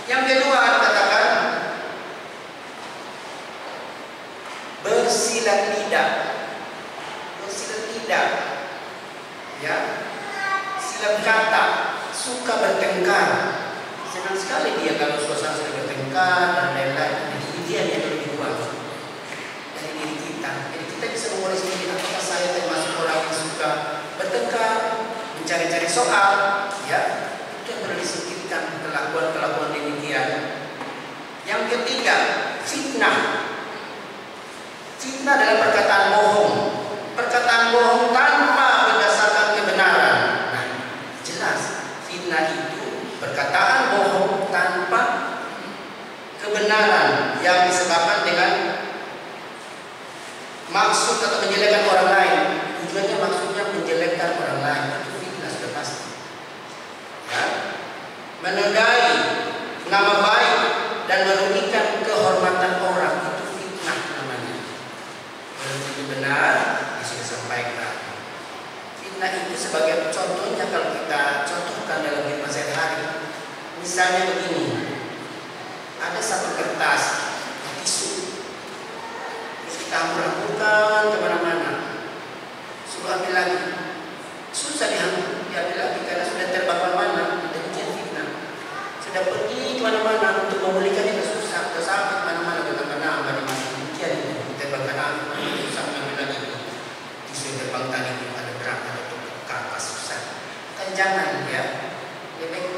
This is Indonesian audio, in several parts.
Yang kedua katakan bersilat lidah. Bersilat lidah. Ya. Silat kata, suka bertengkar. Senang sekali dia kalau suasana sudah bertengkar dan lain-lain. Jadi dia yang lebih kuat dari diri kita. Jadi kita bisa mengurai sendiri apakah saya termasuk orang yang suka bertengkar, mencari-cari soal, ya. Itu yang perlu disingkirkan kelakuan-kelakuan demikian. Yang ketiga, fitnah. Fitnah adalah perkataan bohong. Perkataan bohong tanpa berdasarkan kebenaran. Nah, jelas fitnah itu perkataan bohong tanpa kebenaran yang disebabkan dengan maksud atau menjelekkan orang lain. Tujuannya maksudnya menjelekkan orang lain. Itu fitnah sudah pasti. Ya. Menodai nama baik dan merugikan kehormatan orang, itu fitnah namanya. Kalau itu benar, ya sudah sampaikan. Fitnah itu sebagai contohnya kalau kita contohkan dalam kehidupan sehari-hari. Misalnya begini, ada satu kertas tisu, terus kita hambur-hamburkan kemana-mana, suruh ambil lagi, susah diambil lagi karena sudah terbang kemana-mana. Demikian fitnah. Sudah pergi kemana-mana untuk memulihkannya susah, sudah sampai kemana-mana dengan mana-mana. Demikian terbang kanan, susah ambil lagi. Tisu terbang tadi ada berat, ada kertas susah. Kan jangan ya, lebih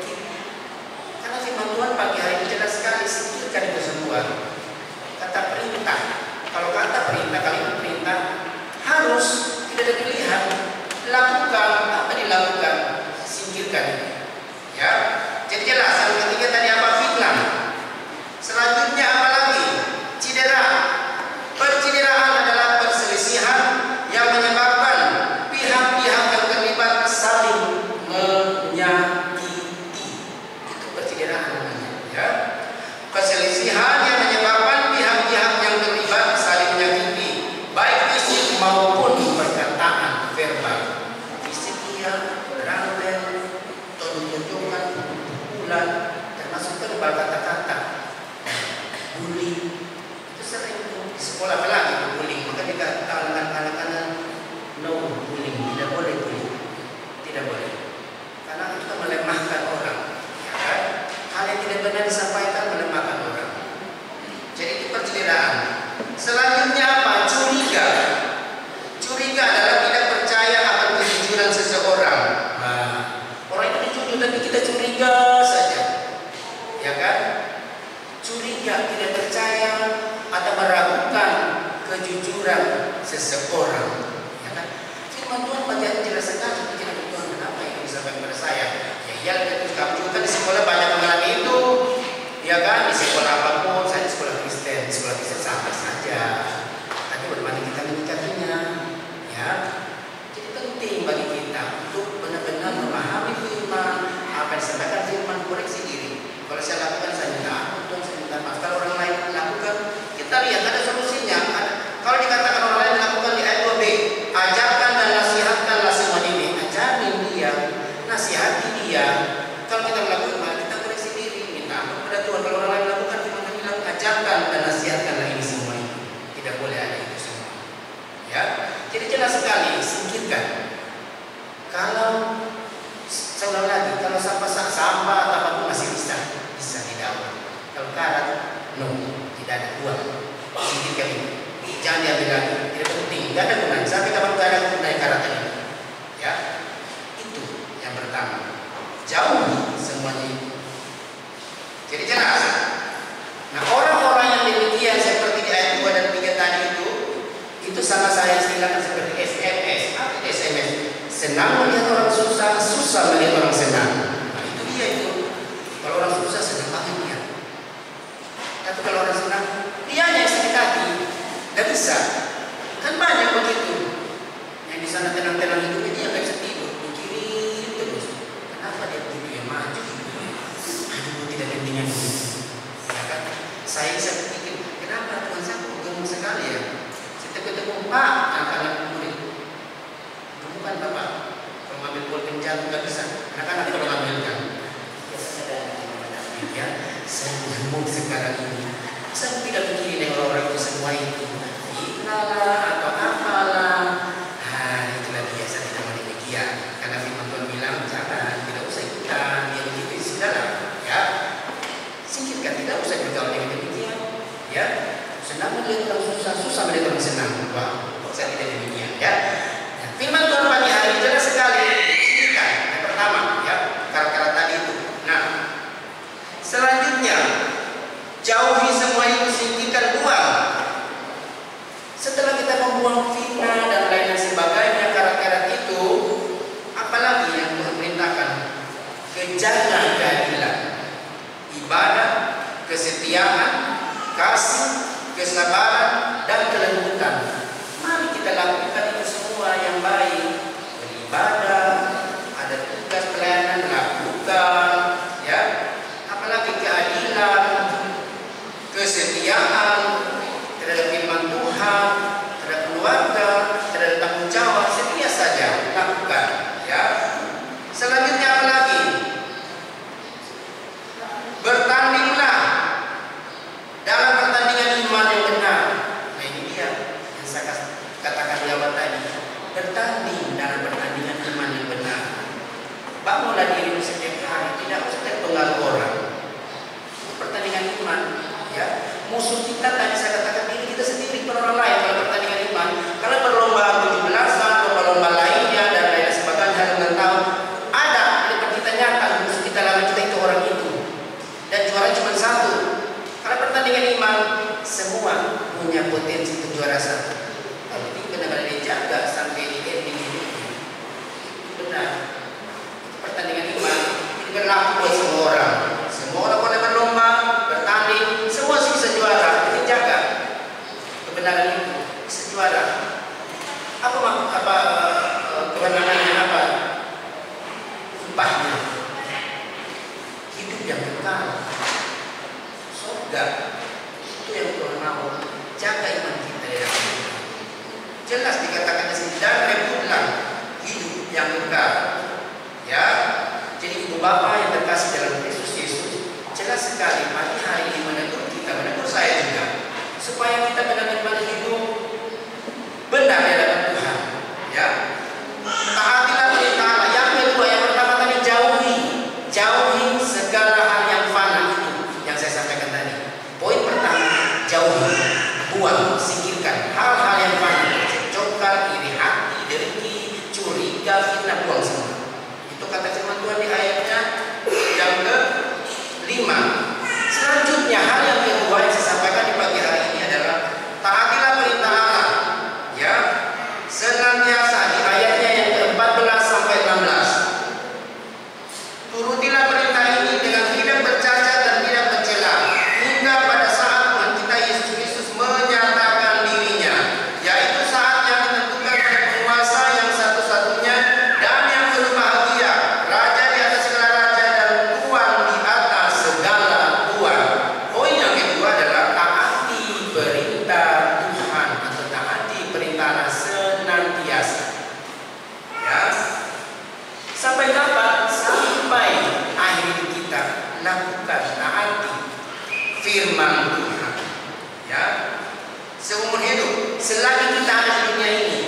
karena firman Tuhan pagi hari ini jelas sekali, singkirkan itu semua. Kata perintah, kalau kata perintah, kalimat perintah harus tidak ada pilihan. Lakukan apa dilakukan, singkirkan. Ya, jadi jelas. Yang ketiga tadi apa? Fitnah. Selanjutnya apa lagi? Cidera. Percideraan adalah perselisihan yang menyebabkan pihak-pihak yang terlibat saling menyakiti. Itu percideraan namanya. Ya. Perselisihan yang menyebabkan pihak-pihak yang terlibat saling menyakiti, baik fisik maupun perkataan verbal. Fisik dia berantem, tonjok-tonjokan, pukulan, termasuk verbal kata-kata, bullying. Itu sering di sekolah apalagi bullying. Maka dikatakan anak-anak no bullying, tidak boleh bullying, tidak boleh. Karena itu kan melemahkan orang. Ya kan? Hal yang tidak benar disampaikan melemahkan orang. Jadi itu percideraan. Selanjutnya apa? Curiga. Curiga adalah tidak percaya akan kejujuran seseorang. Nah, orang itu jujur tapi kita curiga saja. Ya kan? Curiga, tidak percaya atau meragukan kejujuran seseorang. Ya kan? Firman Tuhan bagian jelas sekali. Firman Tuhan kenapa ini disampaikan kepada saya? Ya iyalah, kamu juga kan di sekolah banyak mengalami itu. Ya kan? Di sekolah apapun, saya di sekolah Kristen, sama saja. Tapi bagaimana kita menyikapinya? Ya. Jadi penting bagi kita untuk benar-benar memahami firman, apa yang disampaikan firman, koreksi diri. Kalau saya lakukan, saya minta ampun, saya minta maaf. Kalau orang lain lakukan, kita lihat ada solusinya. Kalau dikatakan orang lain lakukan di ayat 2b, ajarkan dan nasihatkanlah semua ini. Ajarin dia, nasihati dia. Kalau kita melakukan, kita koreksi diri, minta ampun kepada Tuhan. Kalau orang lain lakukan, firman Tuhan bilang, ajarkan dan nasihatkanlah ini semua ini. Tidak boleh ada itu semua. Ya, jadi jelas sekali, singkirkan. Kalau saya ulang lagi, kalau sampah atau apapun masih bisa didaur. Kalau karat, no, tidak ada buang. Singkirkan ini. Jangan diambil lagi, tidak penting, tidak ada gunanya. Sampai kapan karat gunanya karat ini? Ya, itu yang pertama. Jauhi semuanya itu. Jadi jelas. Nah, orang-orang yang demikian seperti di ayat 2 dan 3 tadi itu sama saya istilahkan seperti SMS. Apa itu SMS? Senang melihat orang susah, susah melihat orang senang. Nah, itu dia itu. Kalau orang susah senang banget dia. Tapi kalau orang senang, dia yang sakit hati. Tidak bisa. Kan banyak begitu. Yang di sana tenang-tenang hidupnya dia nggak bisa tidur, mikirin terus. Kenapa dia begitu ya maju? Aduh, tidak pentingnya begitu. Ya kan? Saya bisa pikir, kenapa Tuhan saya kok gemuk sekali ya? Saya ketemu Pak, anak-anak murid. Bukan Bapak. Kalau ngambil pulpen jatuh nggak bisa. Anak-anak kalau ngambil kan. Biasanya ada ya. Saya gemuk sekarang ini. Saya tidak mikirin orang-orang itu semua itu lah atau apalah. Itulah biasa kita demikian. Karena firman Tuhan bilang jangan, tidak usah ikutan yang begitu sudahlah, ya. Singkirkan, tidak usah bergaul dengan demikian, ya. Senang melihat orang susah, susah melihat orang senang. Wah, kok saya tidak demikian, ya. Firman Tuhan pagi hari ini jelas sekali. Singkirkan. Yang pertama, ya, kata-kata tadi itu. Nah, selanjutnya jauhi semua itu, singkirkan, buang. Setelah kita membuang fitnah dan lain sebagainya, karat-karat itu, apalagi yang Tuhan perintahkan? Kejaga keadilan, ibadah, kesetiaan, kasih, kesabaran, dan kelembutan. Mari kita lakukan itu semua yang baik. Beribadah, ada tugas pelayanan, lakukan, ya. Apalagi keadilan, kesetiaan terhadap firman Tuhan, terhadap keluarga, terhadap tanggung jawab, setia saja lakukan, ya. Selanjutnya apa lagi? Bertandinglah dalam pertandingan iman yang benar. Nah, ini dia yang saya katakan di awal tadi. Bertanding dalam pertandingan iman yang benar. Bangunlah dirimu setiap hari, tidak usah terpengaruh orang. Pertandingan iman, ya. Musuh kita tadi saya katakan diri kita sendiri, orang lain dalam pertandingan iman. Kalau berlomba 17-an, lomba-lomba lainnya dan lain sebagainya dengan tahun ada di depan kita nyata musuh kita lawan kita itu orang itu. Dan juara cuma satu. Kalau pertandingan iman semua punya potensi untuk juara satu. Kalau ini benar-benar dijaga sampai di ending ini. Benar. Pertandingan iman ini berlaku buat semua orang. Semua orang boleh berlomba, bertanding, semua sih bisa juara. Kita jaga kebenaran itu, bisa juara. Apa kebenarannya apa? Upahnya hidup yang kekal, surga. Itu yang Tuhan mau. Jaga iman kita ya. Jelas dikatakan di sini, dan rebutlah hidup yang kekal. Ya, jadi ibu bapak yang terkasih dalam Kristus Yesus, jelas sekali pagi hari ini menegur kita, menegur saya juga, supaya kita benar-benar hidup benar di hadapan Tuhan. Ya, taatilah perintah Allah. Yang kedua, yang pertama tadi jauhi segala hal yang fana itu yang saya sampaikan tadi. Poin pertama, jauhi, buang, singkirkan hal-hal yang fana, cekcokal, iri hati, dengki, curiga, fitnah, buang semua. Itu kata firman Tuhan di ayatnya yang ke-5. Selanjutnya hal yang kedua yang saya sampaikan di pagi hari ini adalah taatilah perintah Allah, ya, senantiasa di ayatnya yang ke-14 sampai 16. Turutilah perintah ini dengan tidak bercacat dan tidak bercela hingga pada saat Tuhan kita Yesus Kristus menyatakan dirinya, yaitu saat yang ditentukan oleh penguasa yang satu-satunya dan yang penuh bahagia, Raja di atas segala raja dan Tuhan di atas segala Tuhan. Poin yang kedua adalah taati perintah Tuhan atau taati perintah senantiasa. Ya. Sampai kapan? Sampai akhir hidup kita lakukan taati firman Tuhan. Ya. Seumur hidup, selagi kita ada di dunia ini,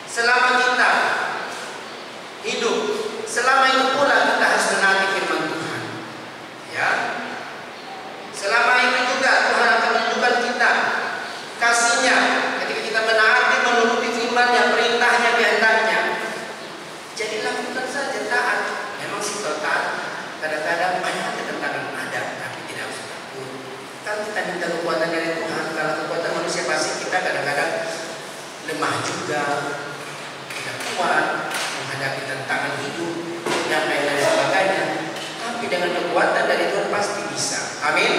selama kita hidup, selama itu pula kita harus menaati firman Tuhan. Ya. Selama itu juga Tuhan akan menunjukkan kita kasih-Nya ketika kita menaati, menuruti firman-Nya, perintahnya, kehendaknya. Jadi lakukan saja, taat. Memang simpel taat. Kadang-kadang banyak ketentangan ada, tapi tidak usah takut. Kalau kita minta kekuatan dari Tuhan, kalau kekuatan manusia pasti kita kadang-kadang lemah juga, tidak kuat menghadapi tantangan hidup dan lain-lain sebagainya. Tapi dengan kekuatan dari Tuhan pasti bisa. Amin.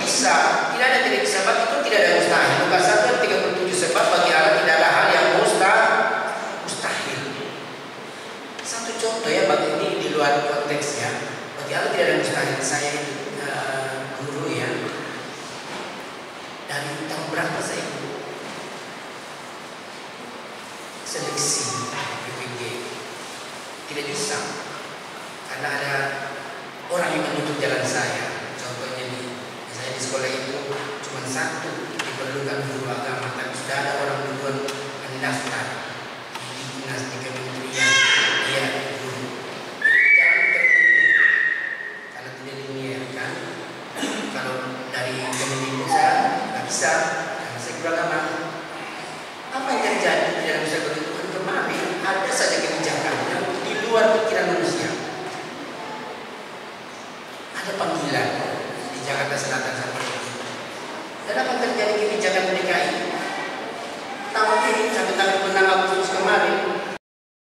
Bisa. Tidak ada tidak bisa. Sebab itu tidak ada mustahil. Lukas 1:37, sebab bagi Allah tidak ada hal yang mustahil. Satu contoh ya, bagi ini di luar konteks ya. Bagi Allah tidak ada mustahil. Saya guru ya. Dari tahun berapa saya seleksi PPG? Tidak bisa. Karena ada orang yang menutup jalan saya. Contohnya saya di sekolah itu cuma satu diperlukan guru agama, tapi sudah ada orang duluan mendaftar di dinas di kementerian, dia guru. Jangan tertutup karena tidak dibiarkan. Kalau dari Kementerian saya nggak bisa, karena saya guru agama. Apa yang terjadi di dalam usaha ketentuan kemarin? Ada saja kebijakan yang di luar pikiran manusia. Ada panggilan di Jakarta Selatan seperti itu. Dan apa terjadi kebijakan DKI? Tahun ini sampai tanggal 6 Agustus kemarin